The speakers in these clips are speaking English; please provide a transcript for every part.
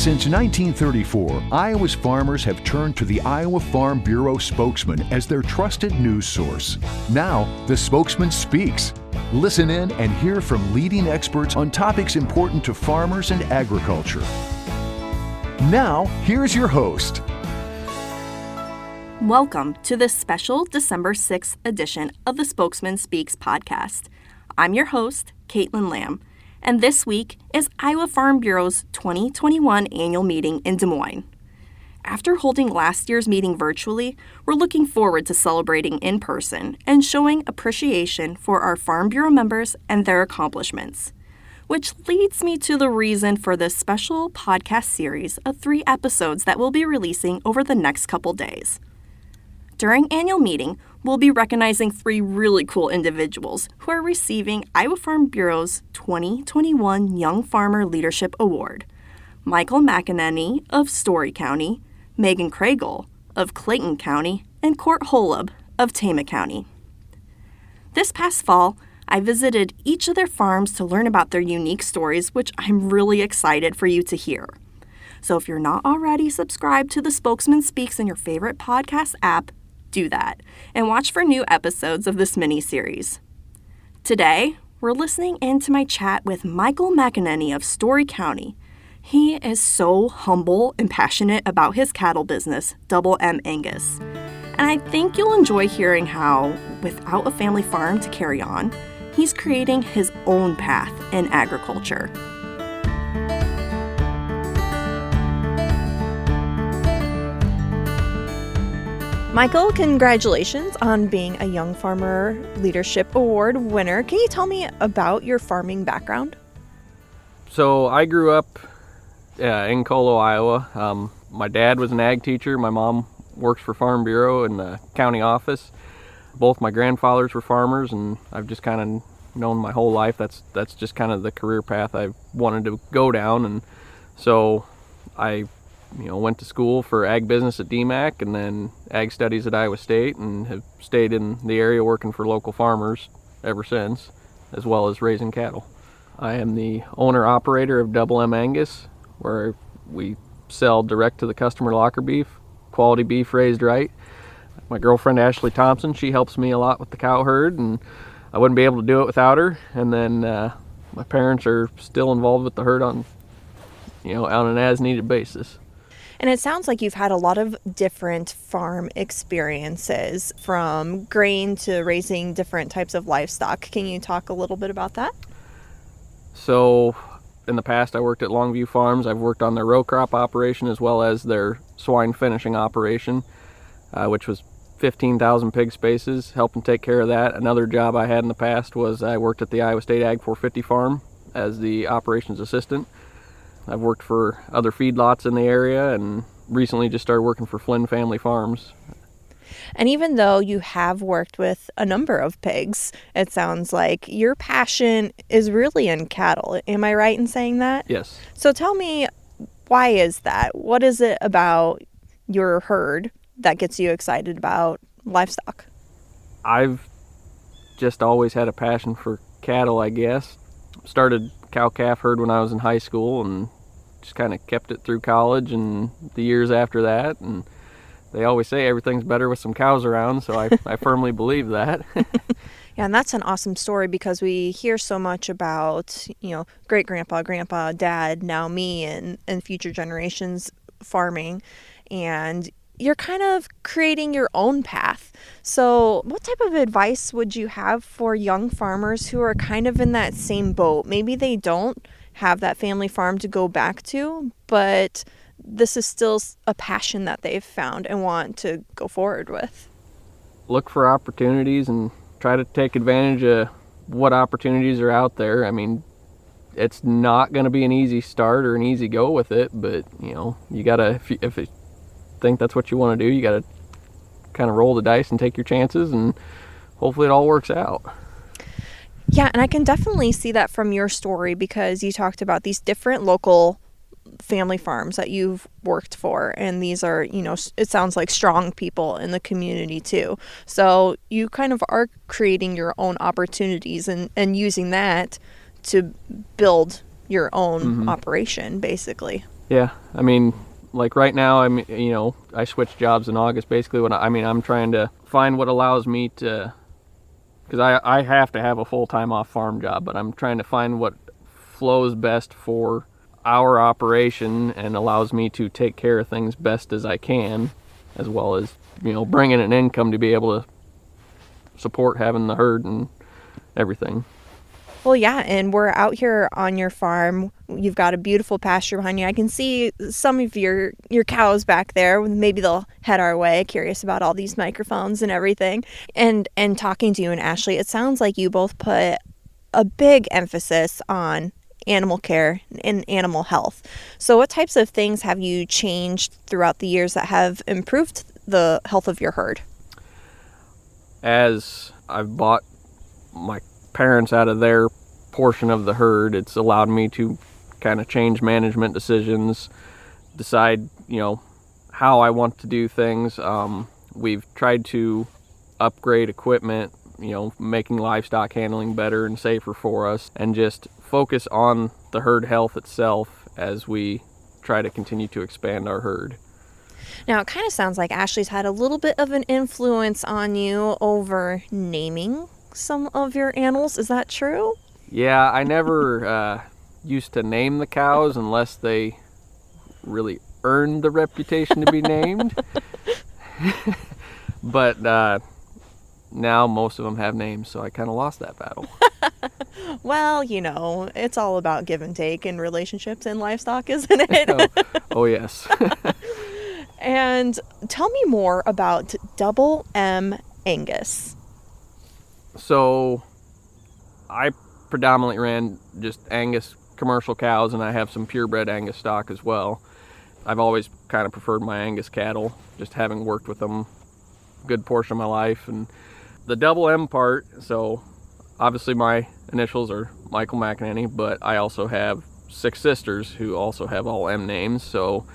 Since 1934, Iowa's farmers have turned to the Iowa Farm Bureau spokesman as their trusted news source. Now, the Spokesman Speaks. Listen in and hear from leading experts on topics important to farmers and agriculture. Now, here's your host. Welcome to this special December 6th edition of the Spokesman Speaks podcast. I'm your host, Caitlin Lamb, and this week is Iowa Farm Bureau's 2021 annual meeting in Des Moines. After holding last year's meeting virtually, we're looking forward to celebrating in person and showing appreciation for our Farm Bureau members and their accomplishments. Which leads me to the reason for this special podcast series of 3 episodes that we'll be releasing over the next couple days. During annual meeting, we'll be recognizing 3 really cool individuals who are receiving Iowa Farm Bureau's 2021 Young Farmer Leadership Award. Michael McEnany of Story County, Megan Kregel of Clayton County, and Cordt Holub of Tama County. This past fall, I visited each of their farms to learn about their unique stories, which I'm really excited for you to hear. So if you're not already subscribed to the Spokesman Speaks in your favorite podcast app, do that, and watch for new episodes of this mini-series. Today, we're listening into my chat with Michael McEnany of Story County. He is so humble and passionate about his cattle business, Double M Angus. And I think you'll enjoy hearing how, without a family farm to carry on, he's creating his own path in agriculture. Michael, congratulations on being a Young Farmer Leadership Award winner. Can you tell me about your farming background? So I grew up in Colo, Iowa. My dad was an ag teacher. My mom works for Farm Bureau in the county office. Both my grandfathers were farmers, and I've just kind of known my whole life that's just kind of the career path I wanted to go down. And so I went to school for ag business at DMAC and then ag studies at Iowa State, and have stayed in the area working for local farmers ever since, as well as raising cattle. I am the owner-operator of Double M Angus, where we sell direct to the customer locker beef, quality beef raised right. My girlfriend Ashley Thompson, she helps me a lot with the cow herd, and I wouldn't be able to do it without her. And then my parents are still involved with the herd on an as-needed basis. And it sounds like you've had a lot of different farm experiences, from grain to raising different types of livestock. Can you talk a little bit about that? So in the past, I worked at Longview Farms. I've worked on their row crop operation as well as their swine finishing operation, which was 15,000 pig spaces, helping take care of that. Another job I had in the past was I worked at the Iowa State Ag 450 farm as the operations assistant. I've worked for other feedlots in the area and recently just started working for Flynn Family Farms. And even though you have worked with a number of pigs, it sounds like your passion is really in cattle. Am I right in saying that? Yes. So tell me, why is that? What is it about your herd that gets you excited about livestock? I've just always had a passion for cattle, I guess. Started cow-calf herd when I was in high school and just kind of kept it through college and the years after that. And they always say everything's better with some cows around, so I firmly believe that. Yeah, and that's an awesome story, because we hear so much about, great-grandpa, grandpa, dad, now me, and future generations farming. And you're kind of creating your own path. So what type of advice would you have for young farmers who are kind of in that same boat? Maybe they don't have that family farm to go back to, but this is still a passion that they've found and want to go forward with. Look for opportunities and try to take advantage of what opportunities are out there. I mean, it's not going to be an easy start or an easy go with it, but you gotta, if you think that's what you want to do, you gotta kind of roll the dice and take your chances, and hopefully it all works out. Yeah, and I can definitely see that from your story, because you talked about these different local family farms that you've worked for, and these are, it sounds like strong people in the community too. So you kind of are creating your own opportunities and using that to build your own operation, basically. Yeah, I mean, like right now, I switched jobs in August. Basically, I'm trying to find what allows me to, because I have to have a full-time off-farm job, but I'm trying to find what flows best for our operation and allows me to take care of things best as I can, as well as, bring in an income to be able to support having the herd and everything. Well, yeah, and we're out here on your farm. You've got a beautiful pasture behind you. I can see some of your cows back there. Maybe they'll head our way, curious about all these microphones and everything. And talking to you and Ashley, it sounds like you both put a big emphasis on animal care and animal health. So what types of things have you changed throughout the years that have improved the health of your herd? As I've bought my parents out of their portion of the herd, it's allowed me to kind of change management decisions, decide, how I want to do things. We've tried to upgrade equipment, making livestock handling better and safer for us, and just focus on the herd health itself as we try to continue to expand our herd. Now, it kind of sounds like Ashley's had a little bit of an influence on you over naming some of your animals. Is that true? Yeah, I never used to name the cows unless they really earned the reputation to be named. But now most of them have names, so I kind of lost that battle. Well, it's all about give and take in relationships and livestock, isn't it? Oh, yes. And tell me more about Double M Angus. So I predominantly ran just Angus commercial cows, and I have some purebred Angus stock as well. I've always kind of preferred my Angus cattle, just having worked with them a good portion of my life. And the Double M part, so obviously my initials are Michael McEnany, but I also have 6 sisters who also have all M names. So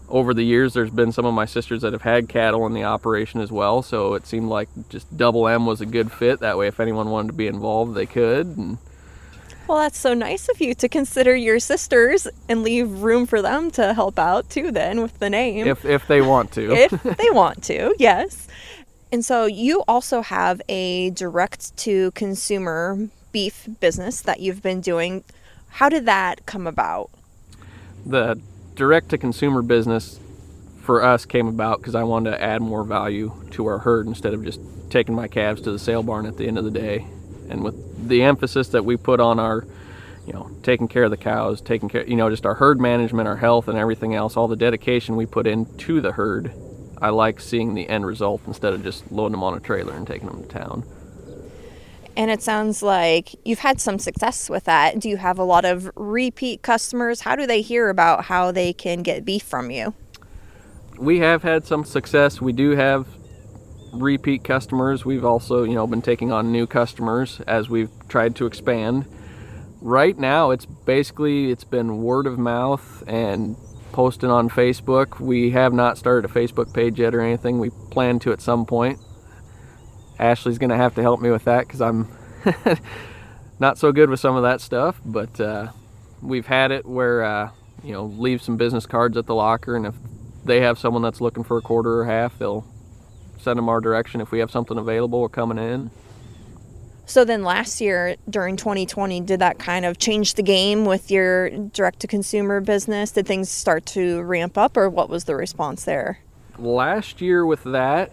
over the years, there's been some of my sisters that have had cattle in the operation as well, so it seemed like just Double M was a good fit. That way, if anyone wanted to be involved, they could. And well, that's so nice of you to consider your sisters and leave room for them to help out too then with the name. If they want to. If they want to, yes. And so you also have a direct-to-consumer beef business that you've been doing. How did that come about? The direct-to-consumer business for us came about because I wanted to add more value to our herd instead of just taking my calves to the sale barn at the end of the day. And with the emphasis that we put on our, taking care of the cows, taking care, just our herd management, our health and everything else, all the dedication we put into the herd, I like seeing the end result instead of just loading them on a trailer and taking them to town. And it sounds like you've had some success with that. Do you have a lot of repeat customers? How do they hear about how they can get beef from you? We have had some success. We do have repeat customers. We've also, been taking on new customers as we've tried to expand. Right now, it's been word of mouth and posting on Facebook. We have not started a Facebook page yet or anything. We plan to at some point. Ashley's going to have to help me with that because I'm not so good with some of that stuff, but we've had it where, leave some business cards at the locker, and if they have someone that's looking for a quarter or half, they'll send them our direction if we have something available or coming in. So then last year during 2020, did that kind of change the game with your direct-to-consumer business? Did things start to ramp up, or what was the response there? Last year with that,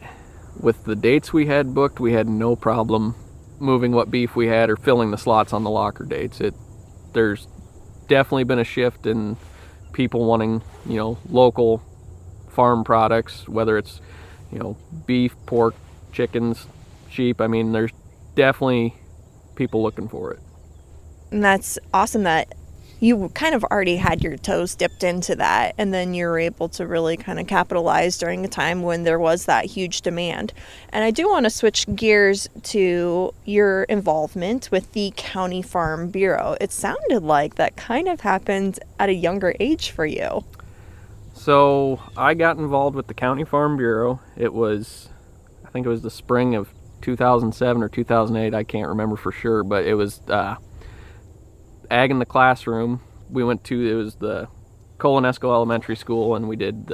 with the dates we had booked, we had no problem moving what beef we had or filling the slots on the locker dates. There's definitely been a shift in people wanting, local farm products, whether it's, beef, pork, chickens, sheep. I mean, there's definitely people looking for it. And that's awesome that you kind of already had your toes dipped into that, and then you were able to really kind of capitalize during a time when there was that huge demand. And I do want to switch gears to your involvement with the County Farm Bureau. It sounded like that kind of happened at a younger age for you. So I got involved with the County Farm Bureau. I think it was the spring of 2007 or 2008. I can't remember for sure, but it was Ag in the Classroom. It was the Colonesco Elementary School, and we did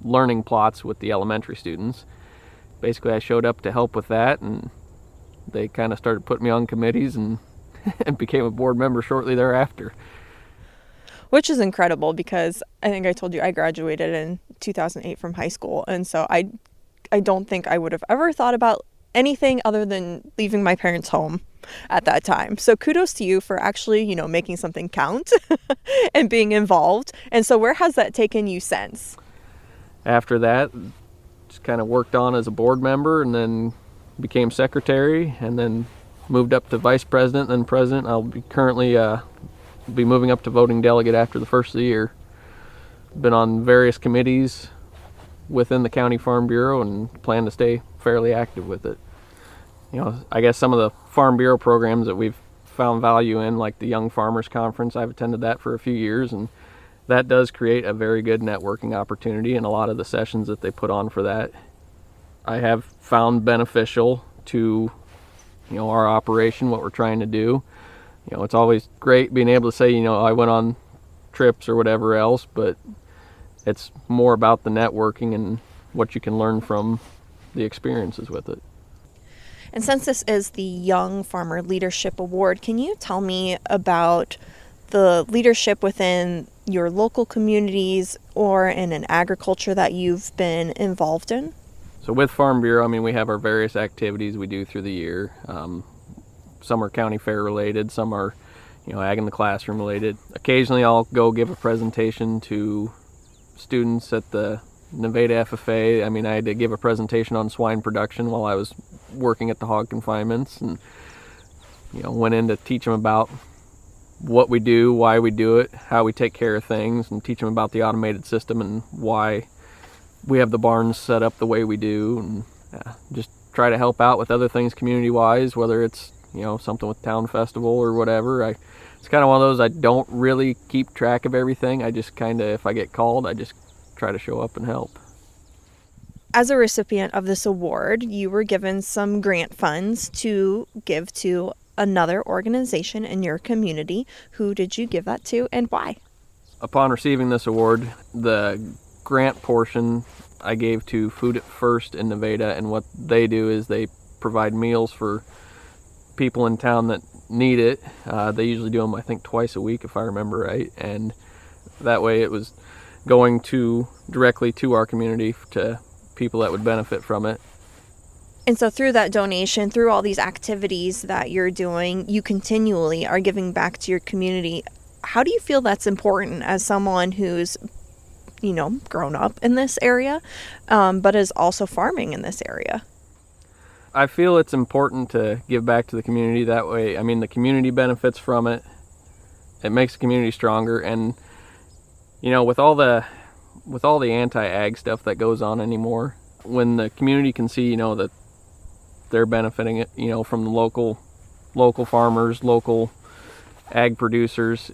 learning plots with the elementary students. Basically, I showed up to help with that, and they kind of started putting me on committees and, and became a board member shortly thereafter. Which is incredible because I think I told you I graduated in 2008 from high school. And so I don't think I would have ever thought about anything other than leaving my parents' home at that time. So kudos to you for actually, making something count and being involved. And so where has that taken you since? After that, just kind of worked on as a board member and then became secretary and then moved up to vice president, then president. I'll be currently be moving up to voting delegate after the first of the year. Been on various committees within the County Farm Bureau and plan to stay fairly active with it. I guess some of the Farm Bureau programs that we've found value in, like the Young Farmers Conference, I've attended that for a few years, and that does create a very good networking opportunity, and a lot of the sessions that they put on for that I have found beneficial to our operation, what we're trying to do. It's always great being able to say, I went on trips or whatever else, but it's more about the networking and what you can learn from the experiences with it. And since this is the Young Farmer Leadership Award, can you tell me about the leadership within your local communities or in an agriculture that you've been involved in? So with Farm Bureau, we have our various activities we do through the year. Some are county fair related, some are, ag in the classroom related. Occasionally I'll go give a presentation to students at the Nevada FFA. I had to give a presentation on swine production while I was working at the hog confinements, and, went in to teach them about what we do, why we do it, how we take care of things, and teach them about the automated system and why we have the barns set up the way we do, and just try to help out with other things community-wise, whether it's something with town festival or whatever. It's kind of one of those, I don't really keep track of everything. I just kind of, if I get called, I just try to show up and help. As a recipient of this award, you were given some grant funds to give to another organization in your community. Who did you give that to and why? Upon receiving this award, the grant portion I gave to Food at First in Nevada, and what they do is they provide meals for people in town that need it. They usually do them, I think, twice a week, if I remember right, and that way it was going directly to our community, to people that would benefit from it. And so through that donation, through all these activities that you're doing, you continually are giving back to your community. How do you feel that's important as someone who's grown up in this area, but is also farming in this area? I feel it's important to give back to the community. That way, the community benefits from it. It makes the community stronger, and with all the anti-ag stuff that goes on anymore, when the community can see that they're benefiting it, from the local farmers, local ag producers,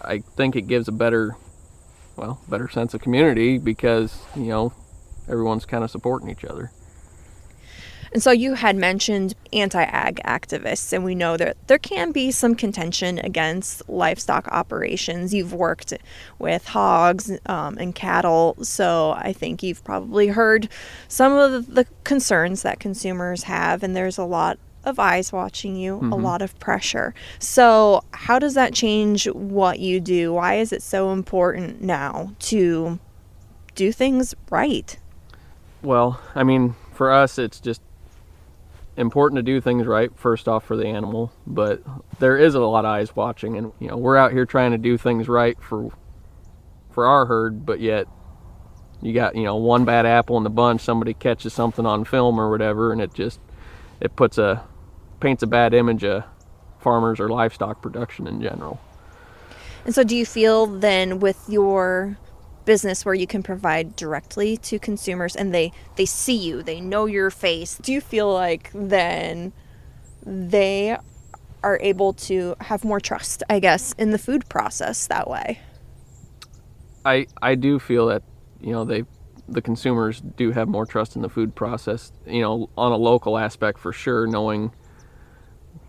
I think it gives a better sense of community, because everyone's kind of supporting each other. And so you had mentioned anti-ag activists, and we know that there can be some contention against livestock operations. You've worked with hogs and cattle, so I think you've probably heard some of the concerns that consumers have, and there's a lot of eyes watching you, a lot of pressure. So how does that change what you do? Why is it so important now to do things right? Well, for us, it's just important to do things right, first off, for the animal, but there is a lot of eyes watching, and we're out here trying to do things right for our herd, but yet you got one bad apple in the bunch, somebody catches something on film or whatever, and it paints a bad image of farmers or livestock production in general. And so do you feel then with your business where you can provide directly to consumers and they see you, they know your face, do you feel like then they are able to have more trust, I guess, in the food process that way? I do feel that the consumers do have more trust in the food process, on a local aspect for sure, knowing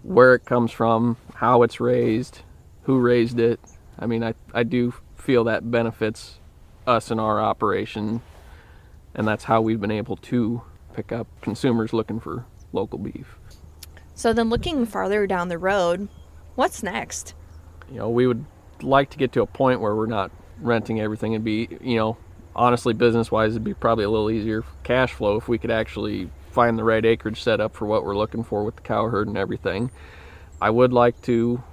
where it comes from, how it's raised, who raised it. I do feel that benefits us in our operation, and that's how we've been able to pick up consumers looking for local beef. So then looking farther down the road, what's next? We would like to get to a point where we're not renting everything. It'd be, honestly, business-wise, it'd be probably a little easier cash flow if we could actually find the right acreage set up for what we're looking for with the cow herd and everything. I would like to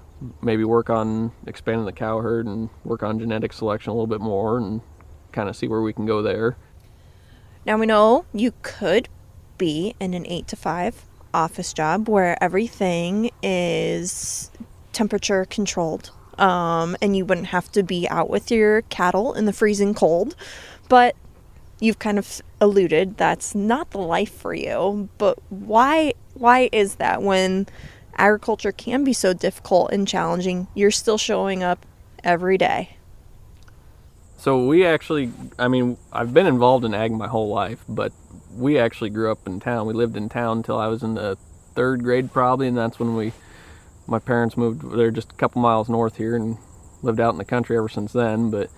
maybe work on expanding the cow herd and work on genetic selection a little bit more and kind of see where we can go there. Now we know you could be in an 8 to 5 office job where everything is temperature controlled, and you wouldn't have to be out with your cattle in the freezing cold. But you've kind of alluded that's not the life for you. But why is that? When agriculture can be so difficult and challenging, you're still showing up every day. So we actually, I've been involved in ag my whole life, but we actually grew up in town. We lived in town until I was in the 3rd grade probably, and that's when my parents moved. They're just a couple miles north here and lived out in the country ever since then. But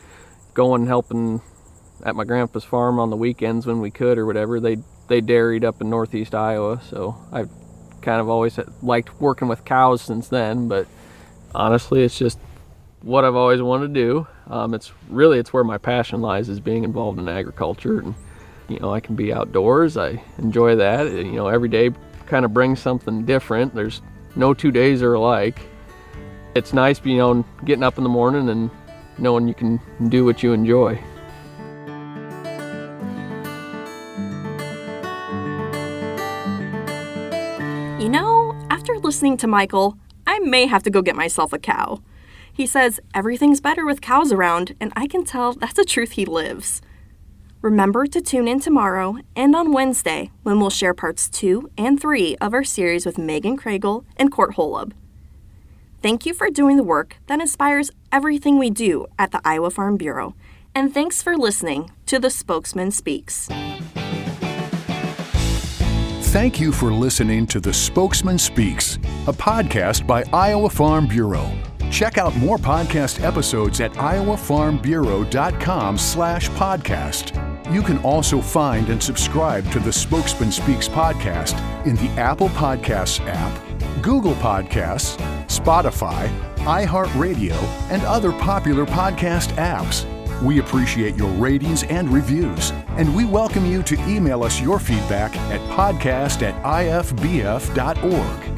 going and helping at my grandpa's farm on the weekends when we could or whatever, they dairied up in northeast Iowa, so I've kind of always liked working with cows since then. But honestly, it's just what I've always wanted to do. It's where my passion lies, is being involved in agriculture. And I can be outdoors. I enjoy that. Every day kind of brings something different. There's no 2 days are alike. It's nice, getting up in the morning and knowing you can do what you enjoy. After listening to Michael, I may have to go get myself a cow. He says everything's better with cows around, and I can tell that's a truth he lives. Remember to tune in tomorrow and on Wednesday when we'll share parts 2 and 3 of our series with Megan Kregel and Cordt Holub. Thank you for doing the work that inspires everything we do at the Iowa Farm Bureau, and thanks for listening to the Spokesman Speaks. Thank you for listening to The Spokesman Speaks, a podcast by Iowa Farm Bureau. Check out more podcast episodes at iowafarmbureau.com/podcast. You can also find and subscribe to the Spokesman Speaks podcast in the Apple Podcasts app, Google Podcasts, Spotify, iHeartRadio, and other popular podcast apps. We appreciate your ratings and reviews, and we welcome you to email us your feedback at podcast@ifbf.org.